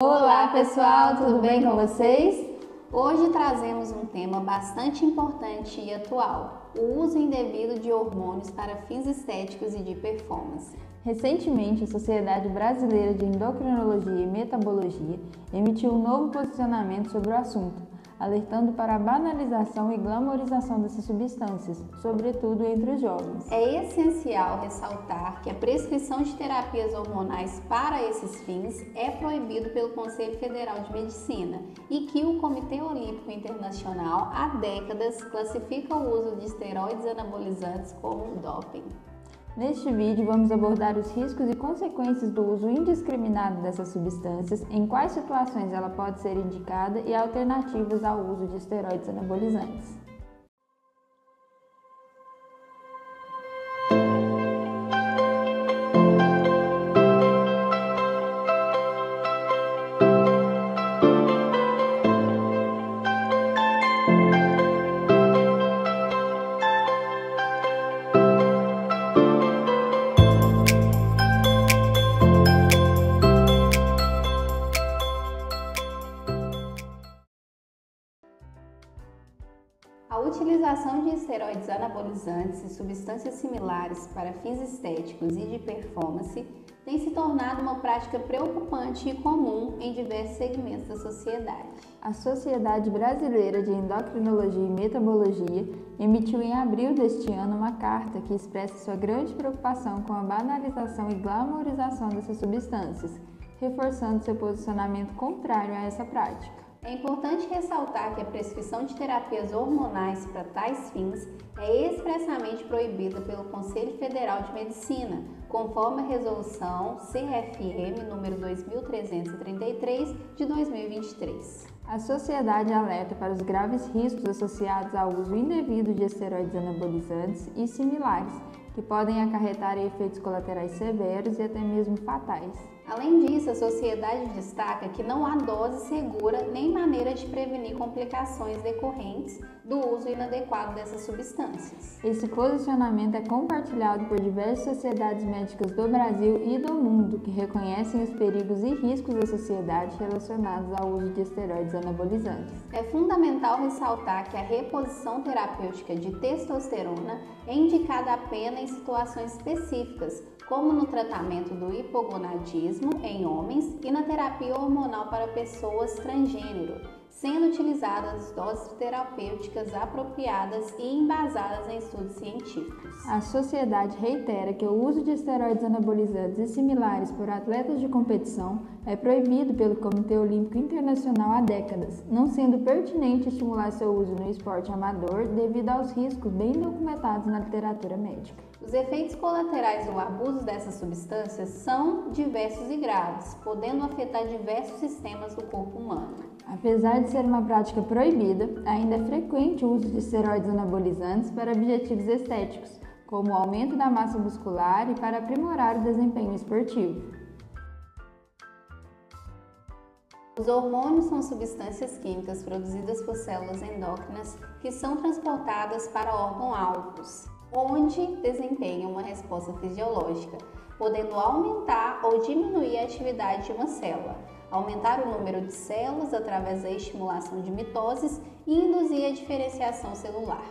Olá pessoal, tudo bem com vocês? Hoje trazemos um tema bastante importante e atual: o uso indevido de hormônios para fins estéticos e de performance. Recentemente, a Sociedade Brasileira de Endocrinologia e Metabologia emitiu um novo posicionamento sobre o assunto, alertando para a banalização e glamorização dessas substâncias, sobretudo entre os jovens. É essencial ressaltar que a prescrição de terapias hormonais para esses fins é proibido pelo Conselho Federal de Medicina e que o Comitê Olímpico Internacional há décadas classifica o uso de esteroides anabolizantes como doping. Neste vídeo, vamos abordar os riscos e consequências do uso indiscriminado dessas substâncias, em quais situações ela pode ser indicada e alternativas ao uso de esteroides anabolizantes. A utilização de esteroides anabolizantes e substâncias similares para fins estéticos e de performance tem se tornado uma prática preocupante e comum em diversos segmentos da sociedade. A Sociedade Brasileira de Endocrinologia e Metabologia emitiu em abril deste ano uma carta que expressa sua grande preocupação com a banalização e glamorização dessas substâncias, reforçando seu posicionamento contrário a essa prática. É importante ressaltar que a prescrição de terapias hormonais para tais fins é expressamente proibida pelo Conselho Federal de Medicina, conforme a Resolução CFM número 2333 de 2023. A sociedade alerta para os graves riscos associados ao uso indevido de esteroides anabolizantes e similares, que podem acarretar efeitos colaterais severos e até mesmo fatais. Além disso, a sociedade destaca que não há dose segura nem maneira de prevenir complicações decorrentes do uso inadequado dessas substâncias. Esse posicionamento é compartilhado por diversas sociedades médicas do Brasil e do mundo que reconhecem os perigos e riscos da sociedade relacionados ao uso de esteroides anabolizantes. É fundamental ressaltar que a reposição terapêutica de testosterona é indicada apenas em situações específicas, como no tratamento do hipogonadismo em homens e na terapia hormonal para pessoas transgênero, sendo utilizadas doses terapêuticas apropriadas e embasadas em estudos científicos. A sociedade reitera que o uso de esteroides anabolizantes e similares por atletas de competição é proibido pelo Comitê Olímpico Internacional há décadas, não sendo pertinente estimular seu uso no esporte amador devido aos riscos bem documentados na literatura médica. Os efeitos colaterais do abuso dessas substâncias são diversos e graves, podendo afetar diversos sistemas do corpo humano. Apesar de ser uma prática proibida, ainda é frequente o uso de esteroides anabolizantes para objetivos estéticos, como o aumento da massa muscular e para aprimorar o desempenho esportivo. Os hormônios são substâncias químicas produzidas por células endócrinas que são transportadas para órgãos-alvos, onde desempenham uma resposta fisiológica, podendo aumentar ou diminuir a atividade de uma célula, aumentar o número de células através da estimulação de mitoses e induzir a diferenciação celular.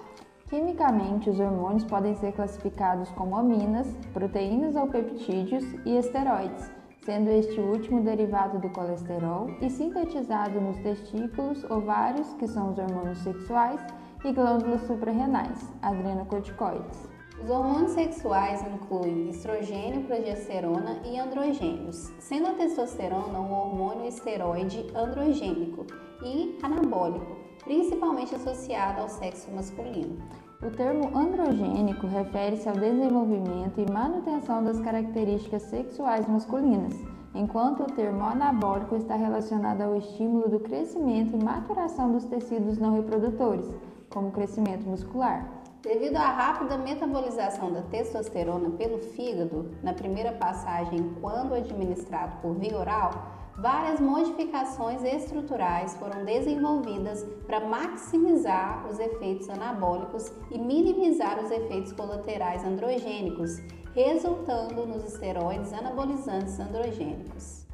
Quimicamente, os hormônios podem ser classificados como aminas, proteínas ou peptídeos e esteroides, sendo este último derivado do colesterol e sintetizado nos testículos, ovários, que são os hormônios sexuais, e glândulas suprarrenais, adrenocorticoides. Os hormônios sexuais incluem estrogênio, progesterona e androgênios, sendo a testosterona um hormônio esteroide androgênico e anabólico, principalmente associado ao sexo masculino. O termo androgênico refere-se ao desenvolvimento e manutenção das características sexuais masculinas, enquanto o termo anabólico está relacionado ao estímulo do crescimento e maturação dos tecidos não reprodutores, como o crescimento muscular. Devido à rápida metabolização da testosterona pelo fígado, na primeira passagem quando administrado por via oral, várias modificações estruturais foram desenvolvidas para maximizar os efeitos anabólicos e minimizar os efeitos colaterais androgênicos, resultando nos esteroides anabolizantes androgênicos.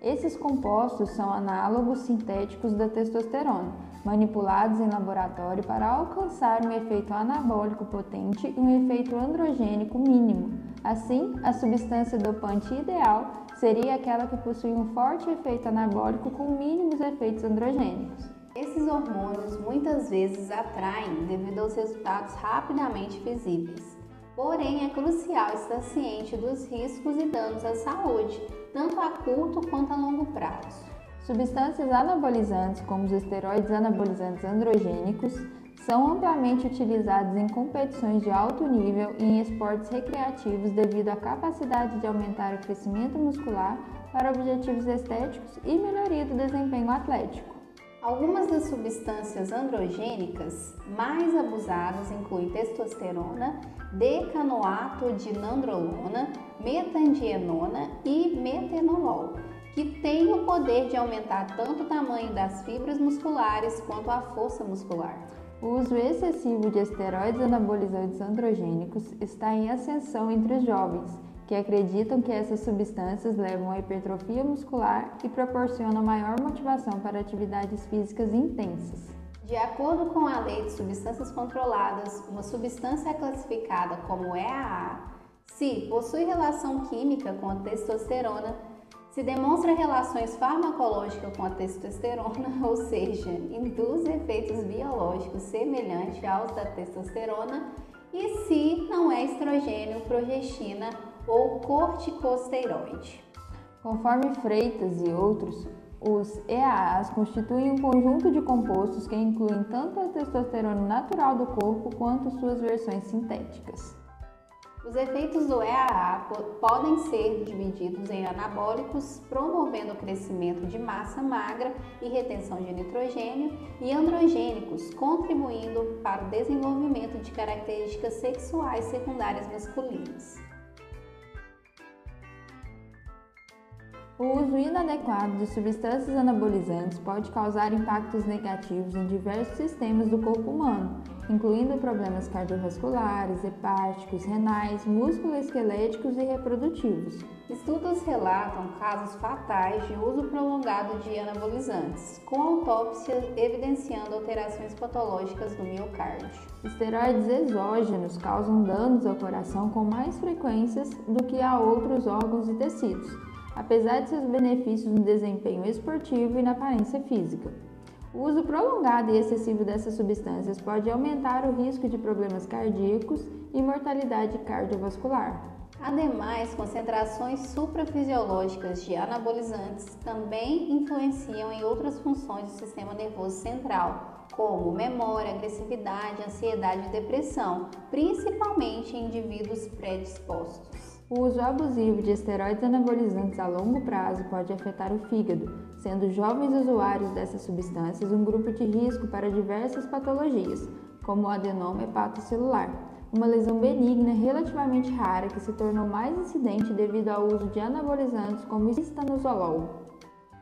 Esses compostos são análogos sintéticos da testosterona, manipulados em laboratório para alcançar um efeito anabólico potente e um efeito androgênico mínimo. Assim, a substância dopante ideal seria aquela que possui um forte efeito anabólico com mínimos efeitos androgênicos. Esses hormônios muitas vezes atraem devido aos resultados rapidamente visíveis. Porém, é crucial estar ciente dos riscos e danos à saúde, tanto a curto quanto a longo prazo. Substâncias anabolizantes, como os esteroides anabolizantes androgênicos, são amplamente utilizados em competições de alto nível e em esportes recreativos devido à capacidade de aumentar o crescimento muscular para objetivos estéticos e melhoria do desempenho atlético. Algumas das substâncias androgênicas mais abusadas incluem testosterona, decanoato de nandrolona, metandienona e metenolol, que têm o poder de aumentar tanto o tamanho das fibras musculares quanto a força muscular. O uso excessivo de esteroides anabolizantes androgênicos está em ascensão entre os jovens, que acreditam que essas substâncias levam à hipertrofia muscular e proporcionam maior motivação para atividades físicas intensas. De acordo com a Lei de Substâncias Controladas, uma substância é classificada como EAA se possui relação química com a testosterona, se demonstra relações farmacológicas com a testosterona, ou seja, induz efeitos biológicos semelhantes aos da testosterona, e se não é estrogênio, progestina ou corticosteroide. Conforme Freitas e outros, os EAAs constituem um conjunto de compostos que incluem tanto a testosterona natural do corpo quanto suas versões sintéticas. Os efeitos do EAA podem ser divididos em anabólicos, promovendo o crescimento de massa magra e retenção de nitrogênio, e androgênicos, contribuindo para o desenvolvimento de características sexuais secundárias masculinas. O uso inadequado de substâncias anabolizantes pode causar impactos negativos em diversos sistemas do corpo humano, incluindo problemas cardiovasculares, hepáticos, renais, musculoesqueléticos e reprodutivos. Estudos relatam casos fatais de uso prolongado de anabolizantes, com autópsia evidenciando alterações patológicas do miocárdio. Esteroides exógenos causam danos ao coração com mais frequências do que a outros órgãos e tecidos, apesar de seus benefícios no desempenho esportivo e na aparência física. O uso prolongado e excessivo dessas substâncias pode aumentar o risco de problemas cardíacos e mortalidade cardiovascular. Ademais, concentrações suprafisiológicas de anabolizantes também influenciam em outras funções do sistema nervoso central, como memória, agressividade, ansiedade e depressão, principalmente em indivíduos predispostos. O uso abusivo de esteroides anabolizantes a longo prazo pode afetar o fígado, sendo jovens usuários dessas substâncias um grupo de risco para diversas patologias, como o adenoma hepatocelular, uma lesão benigna relativamente rara que se tornou mais incidente devido ao uso de anabolizantes como estanozolol.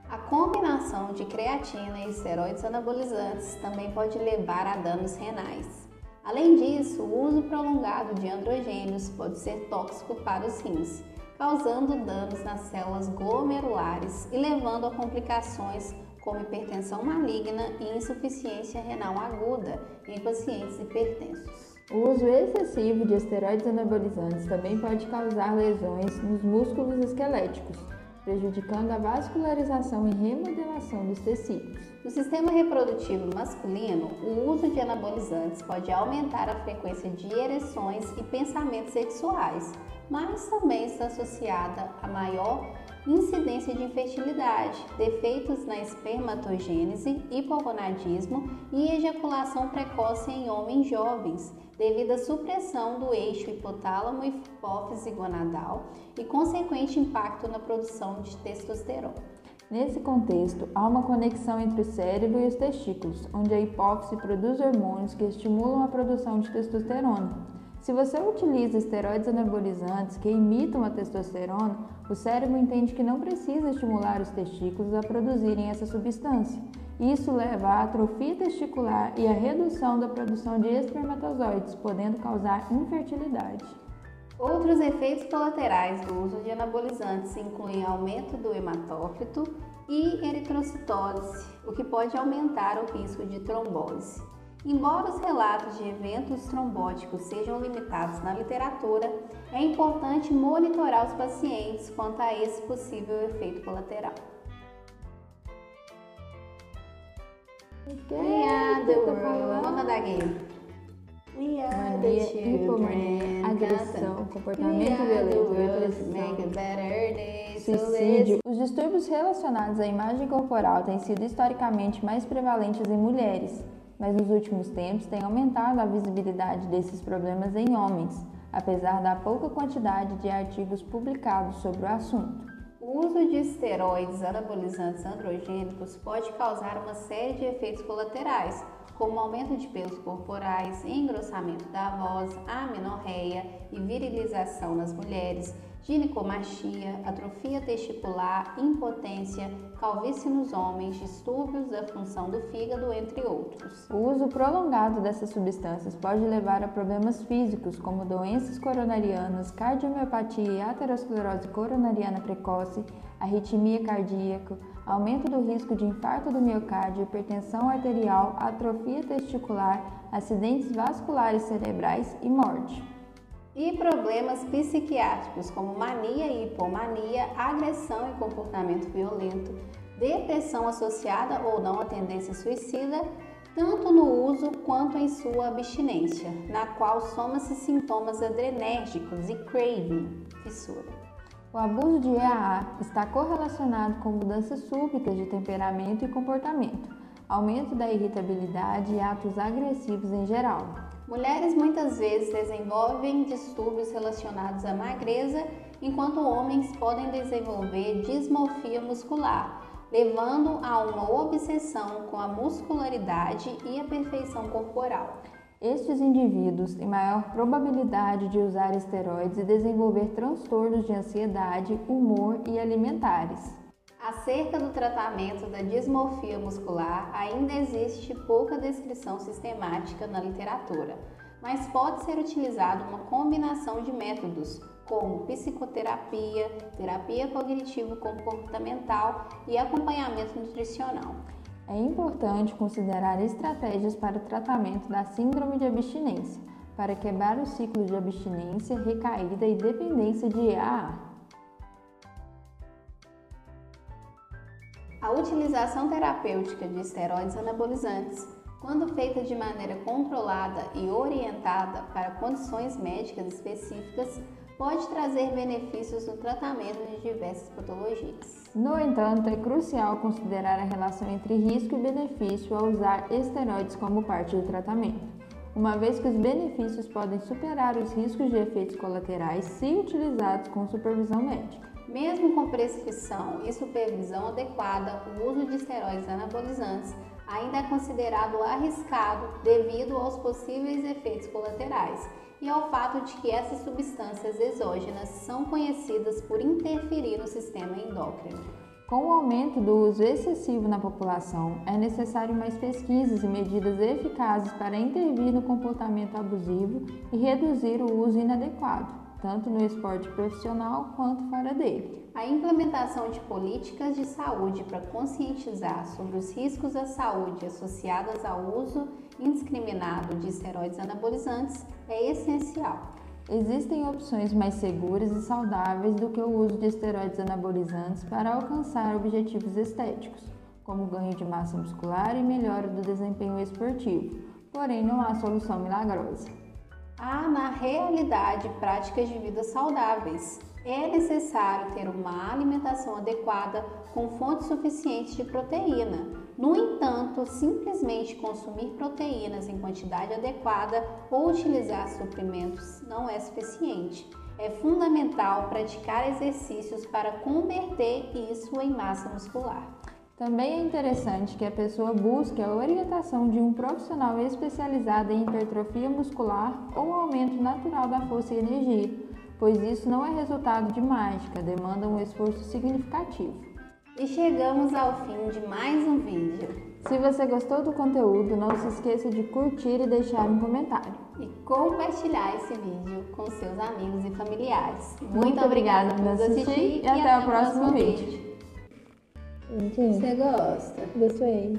A combinação de creatina e esteroides anabolizantes também pode levar a danos renais. Além disso, o uso prolongado de androgênios pode ser tóxico para os rins, causando danos nas células glomerulares e levando a complicações como hipertensão maligna e insuficiência renal aguda em pacientes hipertensos. O uso excessivo de esteroides anabolizantes também pode causar lesões nos músculos esqueléticos, prejudicando a vascularização e remodelação dos tecidos. No sistema reprodutivo masculino, o uso de anabolizantes pode aumentar a frequência de ereções e pensamentos sexuais, mas também está associada a maior incidência de infertilidade, defeitos na espermatogênese, hipogonadismo e ejaculação precoce em homens jovens, devido à supressão do eixo hipotálamo e hipófise gonadal e consequente impacto na produção de testosterona. Nesse contexto, há uma conexão entre o cérebro e os testículos, onde a hipófise produz hormônios que estimulam a produção de testosterona. Se você utiliza esteroides anabolizantes que imitam a testosterona, o cérebro entende que não precisa estimular os testículos a produzirem essa substância. Isso leva à atrofia testicular e à redução da produção de espermatozoides, podendo causar infertilidade. Outros efeitos colaterais do uso de anabolizantes incluem aumento do hematócrito e eritrocitose, o que pode aumentar o risco de trombose. Embora os relatos de eventos trombóticos sejam limitados na literatura, é importante monitorar os pacientes quanto a esse possível efeito colateral. We are the world. Vamos dar game. We are the children. Hipomania, agressão, comportamento violento, depressão, suicídio. Os distúrbios relacionados à imagem corporal têm sido historicamente mais prevalentes em mulheres, mas nos últimos tempos tem aumentado a visibilidade desses problemas em homens, apesar da pouca quantidade de artigos publicados sobre o assunto. O uso de esteroides anabolizantes androgênicos pode causar uma série de efeitos colaterais, como aumento de pelos corporais, engrossamento da voz, amenorreia e virilização nas mulheres, ginecomastia, atrofia testicular, impotência, calvície nos homens, distúrbios da função do fígado, entre outros. O uso prolongado dessas substâncias pode levar a problemas físicos, como doenças coronarianas, cardiomiopatia e aterosclerose coronariana precoce, arritmia cardíaca, aumento do risco de infarto do miocárdio, hipertensão arterial, atrofia testicular, acidentes vasculares cerebrais e morte. E problemas psiquiátricos como mania e hipomania, agressão e comportamento violento, depressão associada ou não à tendência suicida, tanto no uso quanto em sua abstinência, na qual soma-se sintomas adrenérgicos e craving, fissura. O abuso de EAA está correlacionado com mudanças súbitas de temperamento e comportamento, aumento da irritabilidade e atos agressivos em geral. Mulheres muitas vezes desenvolvem distúrbios relacionados à magreza, enquanto homens podem desenvolver dismorfia muscular, levando a uma obsessão com a muscularidade e a perfeição corporal. Estes indivíduos têm maior probabilidade de usar esteroides e desenvolver transtornos de ansiedade, humor e alimentares. Acerca do tratamento da dismorfia muscular, ainda existe pouca descrição sistemática na literatura, mas pode ser utilizada uma combinação de métodos, como psicoterapia, terapia cognitivo-comportamental e acompanhamento nutricional. É importante considerar estratégias para o tratamento da síndrome de abstinência, para quebrar o ciclo de abstinência, recaída e dependência de EAA. A utilização terapêutica de esteroides anabolizantes, quando feita de maneira controlada e orientada para condições médicas específicas, pode trazer benefícios no tratamento de diversas patologias. No entanto, é crucial considerar a relação entre risco e benefício ao usar esteroides como parte do tratamento, uma vez que os benefícios podem superar os riscos de efeitos colaterais se utilizados com supervisão médica. Mesmo com prescrição e supervisão adequada, o uso de esteroides anabolizantes ainda é considerado arriscado devido aos possíveis efeitos colaterais e ao fato de que essas substâncias exógenas são conhecidas por interferir no sistema endócrino. Com o aumento do uso excessivo na população, é necessário mais pesquisas e medidas eficazes para intervir no comportamento abusivo e reduzir o uso inadequado, tanto no esporte profissional quanto fora dele. A implementação de políticas de saúde para conscientizar sobre os riscos à saúde associados ao uso indiscriminado de esteroides anabolizantes é essencial. Existem opções mais seguras e saudáveis do que o uso de esteroides anabolizantes para alcançar objetivos estéticos, como ganho de massa muscular e melhora do desempenho esportivo, porém não há solução milagrosa. Há, na realidade, práticas de vida saudáveis. É necessário ter uma alimentação adequada com fontes suficientes de proteína. No entanto, simplesmente consumir proteínas em quantidade adequada ou utilizar suprimentos não é suficiente. É fundamental praticar exercícios para converter isso em massa muscular. Também é interessante que a pessoa busque a orientação de um profissional especializado em hipertrofia muscular ou aumento natural da força e energia, pois isso não é resultado de mágica, demanda um esforço significativo. E chegamos ao fim de mais um vídeo. Se você gostou do conteúdo, não se esqueça de curtir e deixar um comentário. E compartilhar esse vídeo com seus amigos e familiares. Muito obrigada por nos assistir e até o próximo vídeo. Você gosta? Gostei.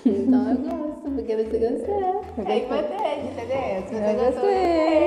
Então eu gosto, porque você gostou. É importante, entendeu? Se você Eu gostou, gostei.